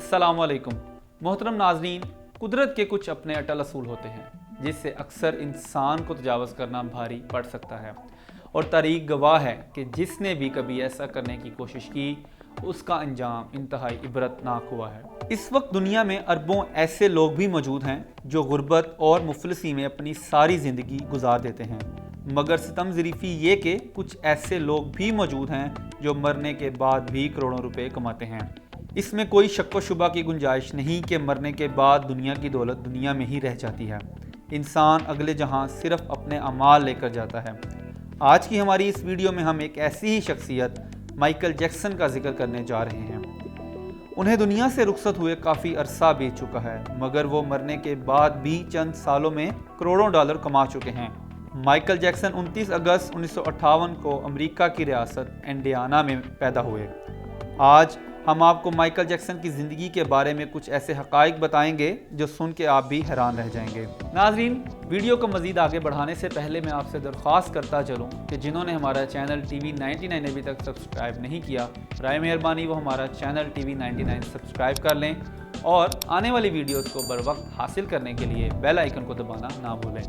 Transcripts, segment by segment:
अस्सलाम वालेकुम। मोहतरम नाजरीन, कुदरत के कुछ अपने अटल असूल होते हैं जिससे अक्सर इंसान को तजावज़ करना भारी पड़ सकता है, और तारीख गवाह है कि जिसने भी कभी ऐसा करने की कोशिश की उसका अंजाम इंतहाई इबरतनाक हुआ है। इस वक्त दुनिया में अरबों ऐसे लोग भी मौजूद हैं जो गुर्बत और मुफलिसी में अपनी सारी ज़िंदगी गुजार देते हैं, मगर सितम ज़रीफ़ी ये कि कुछ ऐसे लोग भी मौजूद हैं जो मरने के बाद भी करोड़ों रुपए कमाते हैं। इसमें कोई शक व शुबा की गुंजाइश नहीं कि मरने के बाद दुनिया की दौलत दुनिया में ही रह जाती है। इंसान अगले जहां सिर्फ अपने अमाल लेकर जाता है। आज की हमारी इस वीडियो में हम एक ऐसी ही शख्सियत माइकल जैक्सन का जिक्र करने जा रहे हैं। उन्हें दुनिया से रुखसत हुए काफ़ी अरसा बीत चुका है, मगर वो मरने के बाद भी चंद सालों में करोड़ों डॉलर कमा चुके हैं। माइकल जैक्सन 29 अगस्त 1958 को अमेरिका की रियासत इंडियाना में पैदा हुए। आज हम आपको माइकल जैक्सन की ज़िंदगी के बारे में कुछ ऐसे हक़ाइक़ बताएंगे जो सुन के आप भी हैरान रह जाएंगे। नाज़रीन, वीडियो को मज़ीद आगे बढ़ाने से पहले मैं आपसे दरख्वास्त करता चलूँ कि जिन्होंने हमारा चैनल TV99 अभी तक सब्सक्राइब नहीं किया, बराए मेहरबानी वो हमारा चैनल TV99 सब्सक्राइब कर लें और आने वाली वीडियोज़ को बर वक्त हासिल करने के लिए बेल आइकन को दबाना ना भूलें।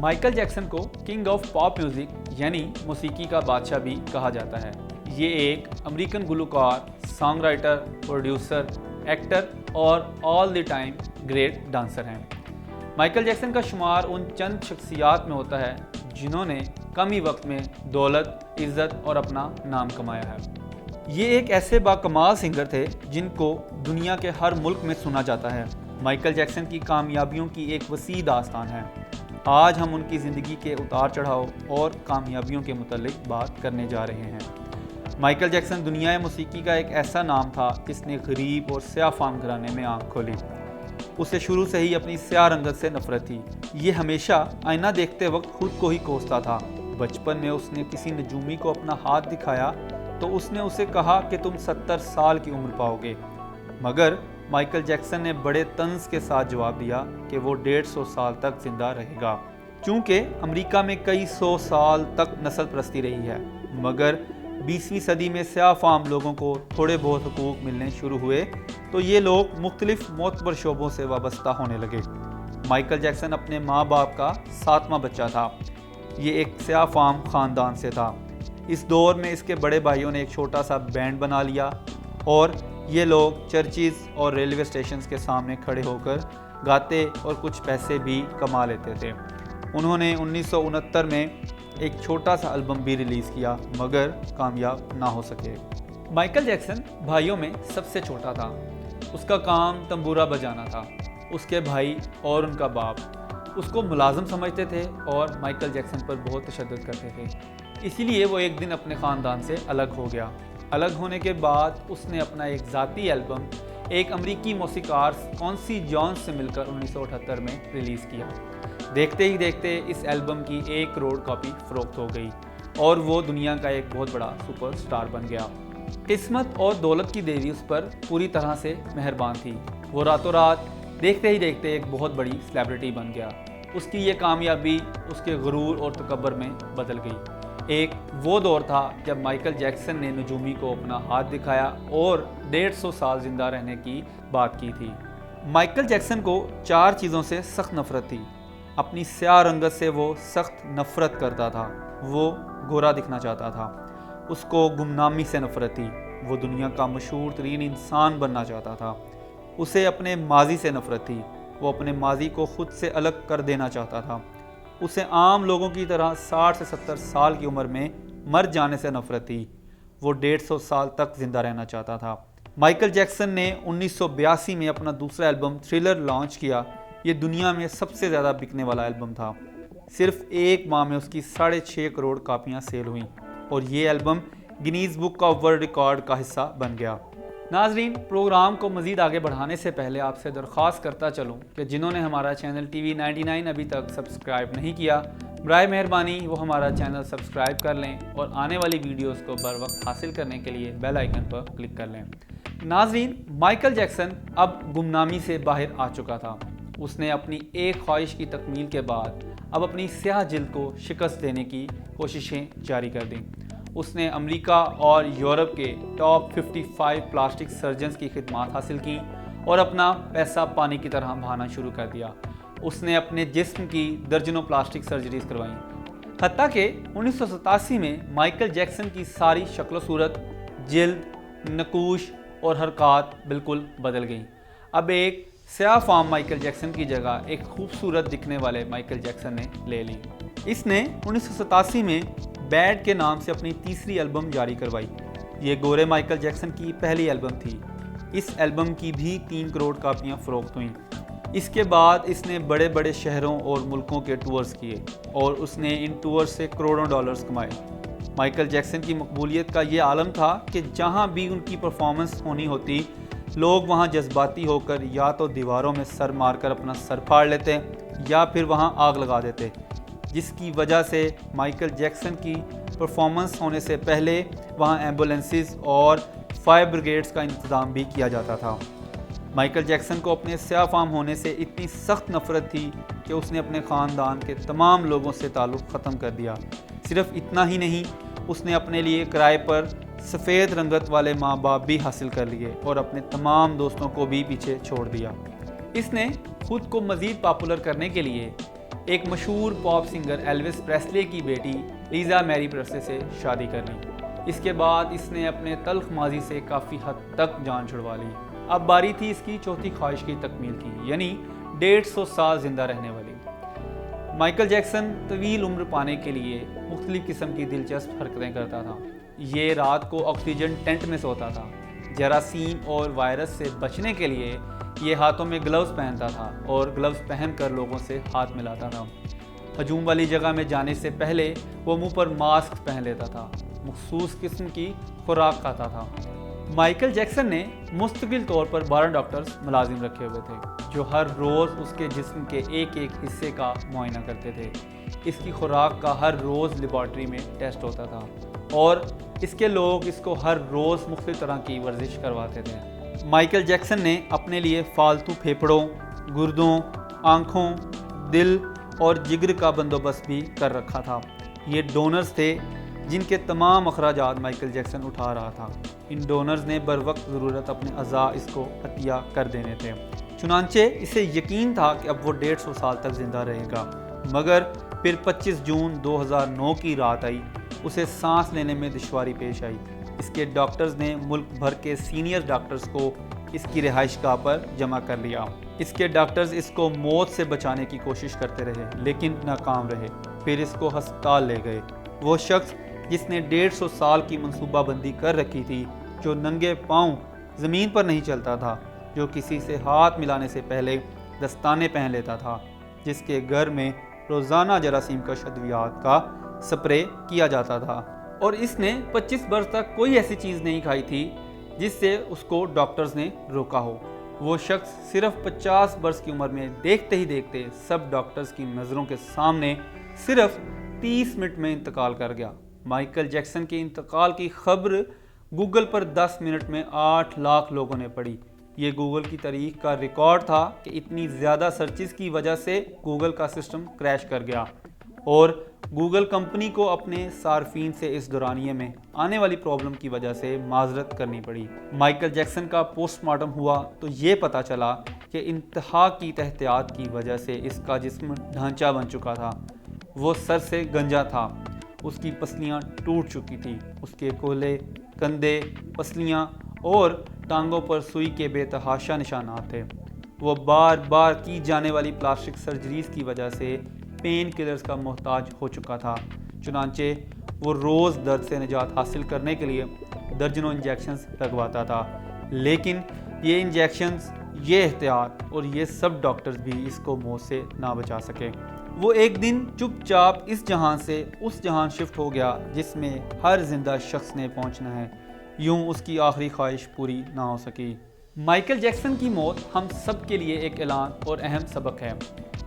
माइकल जैक्सन को किंग ऑफ पॉप म्यूज़िक यानी मौसीकी का बादशाह भी कहा जाता है। ये एक अमेरिकन गुलकार, सॉन्ग राइटर, प्रोड्यूसर, एक्टर और all the time great dancer हैं। माइकल जैक्सन का शुमार उन चंद शख्सियात में होता है जिन्होंने कम ही वक्त में दौलत, इज़्ज़त और अपना नाम कमाया है। ये एक ऐसे बाकमाल सिंगर थे जिनको दुनिया के हर मुल्क में सुना जाता है। माइकल जैक्सन की कामयाबियों की एक वसी दास्तान है। आज हम उनकी ज़िंदगी के उतार चढ़ाव और कामयाबियों के मुतालिक बात करने जा रहे हैं। माइकल जैक्सन दुनिया मौसीकी का एक ऐसा नाम था जिसने गरीब और स्याह फाम घराने में आंख खोली। उसे शुरू से ही अपनी स्याह रंगत से नफरत थी। ये हमेशा आईना देखते वक्त खुद को ही कोसता था। बचपन में उसने किसी नजूमी को अपना हाथ दिखाया तो उसने उसे कहा कि तुम 70 साल की उम्र पाओगे, मगर माइकल जैक्सन ने बड़े तंज के साथ जवाब दिया कि वो 150 साल तक जिंदा रहेगा। चूँकि अमेरिका में कई 100 साल तक नस्ल परस्ती रही है, मगर 20वीं सदी में स्याह फाम लोगों को थोड़े बहुत हुकूक मिलने शुरू हुए तो ये लोग मुख्तलिफ मोतबर शोबों से वाबस्ता होने लगे। माइकल जैक्सन अपने माँ बाप का 7वां बच्चा था। ये एक स्याह फाम ख़ानदान से था। इस दौर में इसके बड़े भाइयों ने एक छोटा सा बैंड बना लिया और ये लोग चर्चिज़ और रेलवे स्टेशन के सामने खड़े होकर गाते और कुछ पैसे भी कमा लेते थे। उन्होंने 1969 में एक छोटा सा एल्बम भी रिलीज़ किया, मगर कामयाब ना हो सके। माइकल जैक्सन भाइयों में सबसे छोटा था। उसका काम तंबूरा बजाना था। उसके भाई और उनका बाप उसको मुलाजिम समझते थे और माइकल जैक्सन पर बहुत तशद्दुद करते थे। इसीलिए वो एक दिन अपने ख़ानदान से अलग हो गया। अलग होने के बाद उसने अपना एक ज़ाती एल्बम एक अमेरिकी मौसीकार क्विंसी जोन्स से मिलकर 1978 में रिलीज़ किया। देखते ही देखते इस एल्बम की 1 करोड़ कॉपी फ़रोख्त हो गई और वो दुनिया का एक बहुत बड़ा सुपरस्टार बन गया। किस्मत और दौलत की देवी उस पर पूरी तरह से मेहरबान थी। वो रातों रात देखते ही देखते एक बहुत बड़ी सेलिब्रिटी बन गया। उसकी ये कामयाबी उसके गुरूर और तकब्बर में बदल गई। एक वो दौर था जब माइकल जैक्सन ने नजूमी को अपना हाथ दिखाया और 150 साल ज़िंदा रहने की बात की थी। माइकल जैक्सन को 4 चीज़ों से सख्त नफ़रत थी। अपनी स्याह रंगत से वो सख्त नफ़रत करता था। वो गोरा दिखना चाहता था। उसको गुमनामी से नफ़रत थी। वो दुनिया का मशहूर तरीन इंसान बनना चाहता था। उसे अपने माजी से नफ़रत थी। वो अपने माजी को ख़ुद से अलग कर देना चाहता था। उसे आम लोगों की तरह 60 से 70 साल की उम्र में मर जाने से नफ़रत थी। वो 150 साल तक ज़िंदा रहना चाहता था। माइकल जैक्सन ने 1982 में अपना दूसरा एल्बम थ्रिलर लॉन्च किया। ये दुनिया में सबसे ज़्यादा बिकने वाला एल्बम था। सिर्फ 1 माह में उसकी 6.5 करोड़ कापियाँ सेल हुईं और ये album Guinness book of world record का हिस्सा बन गया। नाजरीन, प्रोग्राम को मज़ीद आगे बढ़ाने से पहले आपसे दरख्वास्त करता चलूँ कि जिन्होंने हमारा चैनल TV99 अभी तक सब्सक्राइब नहीं किया, बराए मेहरबानी वो हमारा चैनल सब्सक्राइब कर लें और आने वाली वीडियोस को बर वक्त हासिल करने के लिए बेल आइकन पर क्लिक कर लें। नाजरीन, माइकल जैक्सन अब गुमनामी से बाहर आ चुका था। उसने अपनी एक ख्वाहिश की तकमील के बाद अब अपनी स्याह जिल्द को शिकस्त देने की कोशिशें जारी कर दी। उसने अमेरिका और यूरोप के टॉप 55 प्लास्टिक सर्जन्स की खिदमात हासिल की اور اپنا پیسہ پانی کی طرح بہانا شروع کر دیا۔ اس نے اپنے جسم کی درجنوں پلاسٹک سرجریز کروائیں، حتیٰ کہ 1987 میں مائیکل جیکسن کی ساری شکل و صورت، جلد، نقوش اور حرکات بالکل بدل گئیں۔ اب ایک سیاہ فام مائیکل جیکسن کی جگہ ایک خوبصورت دکھنے والے مائیکل جیکسن نے لے لی۔ اس نے 1987 میں بیڈ کے نام سے اپنی تیسری البم جاری کروائی۔ یہ گورے مائیکل جیکسن کی پہلی البم تھی۔ اس البم کی بھی 3 کروڑ کاپیاں فروخت ہوئیں۔ اس کے بعد اس نے بڑے بڑے شہروں اور ملکوں کے ٹورز کیے اور اس نے ان ٹورز سے کروڑوں ڈالرز کمائے۔ مائیکل جیکسن کی مقبولیت کا یہ عالم تھا کہ جہاں بھی ان کی پرفارمنس ہونی ہوتی، لوگ وہاں جذباتی ہو کر یا تو دیواروں میں سر مار کر اپنا سر پھاڑ لیتے یا پھر وہاں آگ لگا دیتے، جس کی وجہ سے مائیکل جیکسن کی پرفارمنس ہونے سے پہلے وہاں ایمبولینسز اور فائر بریگیڈز کا انتظام بھی کیا جاتا تھا۔ مائیکل جیکسن کو اپنے سیاہ فام ہونے سے اتنی سخت نفرت تھی کہ اس نے اپنے خاندان کے تمام لوگوں سے تعلق ختم کر دیا۔ صرف اتنا ہی نہیں، اس نے اپنے لیے کرائے پر سفید رنگت والے ماں باپ بھی حاصل کر لیے اور اپنے تمام دوستوں کو بھی پیچھے چھوڑ دیا۔ اس نے خود کو مزید پاپولر کرنے کے لیے ایک مشہور پاپ سنگر ایلوس پریسلے کی بیٹی لیزا میری پریسلے سے شادی کر لی۔ اس کے بعد اس نے اپنے تلخ ماضی سے کافی حد تک جان چھڑوا لی۔ اب باری تھی اس کی چوتھی خواہش کی تکمیل کی، یعنی 150 سال زندہ رہنے والی۔ مائیکل جیکسن طویل عمر پانے کے لیے مختلف قسم کی دلچسپ حرکتیں کرتا تھا۔ یہ رات کو آکسیجن ٹینٹ میں سوتا تھا۔ جراثیم اور وائرس سے بچنے کے لیے یہ ہاتھوں میں گلوز پہنتا تھا اور گلوز پہن کر لوگوں سے ہاتھ ملاتا تھا۔ ہجوم والی جگہ میں جانے سے پہلے وہ منہ پر ماسک پہن لیتا تھا، مخصوص قسم کی خوراک کھاتا تھا۔ مائیکل جیکسن نے مستقل طور پر 12 ڈاکٹرز ملازم رکھے ہوئے تھے جو ہر روز اس کے جسم کے ایک ایک حصے کا معائنہ کرتے تھے۔ اس کی خوراک کا ہر روز لیبارٹری میں ٹیسٹ ہوتا تھا اور اس کے لوگ اس کو ہر روز مختلف طرح کی ورزش کرواتے تھے۔ مائیکل جیکسن نے اپنے لیے فالتو پھیپھڑوں، گردوں، آنکھوں، دل اور جگر کا بندوبست بھی کر رکھا تھا۔ یہ ڈونرز تھے جن کے تمام اخراجات مائیکل جیکسن اٹھا رہا تھا۔ ان ڈونرز نے بر وقت ضرورت اپنے اعضاء اس کو عطیہ کر دینے تھے۔ چنانچہ اسے یقین تھا کہ اب وہ 150 سال تک زندہ رہے گا، مگر پھر 25 جون 2009 کی رات آئی۔ اسے سانس لینے میں دشواری پیش آئی۔ اس کے ڈاکٹرز نے ملک بھر کے سینئر ڈاکٹرز کو اس کی رہائش گاہ پر جمع کر لیا۔ اس کے ڈاکٹرز اس کو موت سے بچانے کی کوشش کرتے رہے لیکن ناکام رہے۔ پھر اس کو ہسپتال لے گئے۔ وہ شخص جس نے 150 سال کی منصوبہ بندی کر رکھی تھی، جو ننگے پاؤں زمین پر نہیں چلتا تھا، جو کسی سے ہاتھ ملانے سے پہلے دستانے پہن لیتا تھا، جس کے گھر میں روزانہ جراثیم کا ادویات کا سپرے کیا جاتا تھا، اور اس نے 25 برس تک کوئی ایسی چیز نہیں کھائی تھی جس سے اس کو ڈاکٹرز نے روکا ہو۔ وہ شخص صرف 50 برس کی عمر میں دیکھتے ہی دیکھتے سب ڈاکٹرز کی نظروں کے سامنے صرف 30 منٹ میں انتقال کر گیا۔ مائیکل جیکسن کے انتقال کی خبر گوگل پر 10 منٹ میں 8 لاکھ لوگوں نے پڑھی۔ یہ گوگل کی تاریخ کا ریکارڈ تھا کہ اتنی زیادہ سرچز کی وجہ سے گوگل کا سسٹم کریش کر گیا اور گوگل کمپنی کو اپنے صارفین سے اس دورانیے میں آنے والی پرابلم کی وجہ سے معذرت کرنی پڑی۔ مائیکل جیکسن کا پوسٹ مارٹم ہوا تو یہ پتہ چلا کہ انتہا کی احتیاط کی وجہ سے اس کا جسم ڈھانچہ بن چکا تھا۔ وہ سر سے گنجا تھا، اس کی پسلیاں ٹوٹ چکی تھی، اس کے کولے، کندھے، پسلیاں اور ٹانگوں پر سوئی کے بے تحاشا نشانات تھے۔ وہ بار بار کی جانے والی پلاسٹک سرجریز کی وجہ سے پین کلرز کا محتاج ہو چکا تھا۔ چنانچہ وہ روز درد سے نجات حاصل کرنے کے لیے درجنوں انجیکشنز لگواتا تھا، لیکن یہ انجیکشنز، یہ احتیاط اور یہ سب ڈاکٹرز بھی اس کو موت سے نہ بچا سکے۔ وہ ایک دن چپ چاپ اس جہان سے اس جہان شفٹ ہو گیا جس میں ہر زندہ شخص نے پہنچنا ہے۔ یوں اس کی آخری خواہش پوری نہ ہو سکی۔ مائیکل جیکسن کی موت ہم سب کے لیے ایک اعلان اور اہم سبق ہے،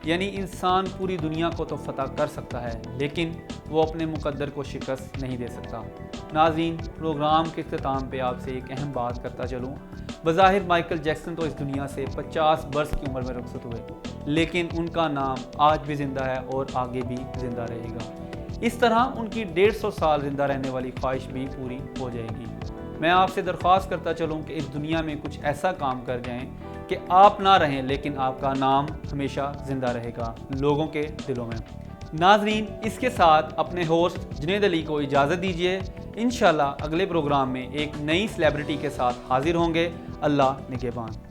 یعنی انسان پوری دنیا کو تو فتح کر سکتا ہے لیکن وہ اپنے مقدر کو شکست نہیں دے سکتا۔ ناظرین، پروگرام کے اختتام پہ آپ سے ایک اہم بات کرتا چلوں۔ بظاہر مائیکل جیکسن تو اس دنیا سے 50 برس کی عمر میں رخصت ہوئے، لیکن ان کا نام آج بھی زندہ ہے اور آگے بھی زندہ رہے گا۔ اس طرح ان کی 150 سال زندہ رہنے والی خواہش بھی پوری ہو جائے گی۔ میں آپ سے درخواست کرتا چلوں کہ اس دنیا میں کچھ ایسا کام کر جائیں کہ آپ نہ رہیں لیکن آپ کا نام ہمیشہ زندہ رہے گا لوگوں کے دلوں میں۔ ناظرین، اس کے ساتھ اپنے ہوسٹ جنید علی کو اجازت دیجیے۔ انشاءاللہ اگلے پروگرام میں ایک نئی سیلیبریٹی کے ساتھ حاضر ہوں گے۔ اللہ نگہبان۔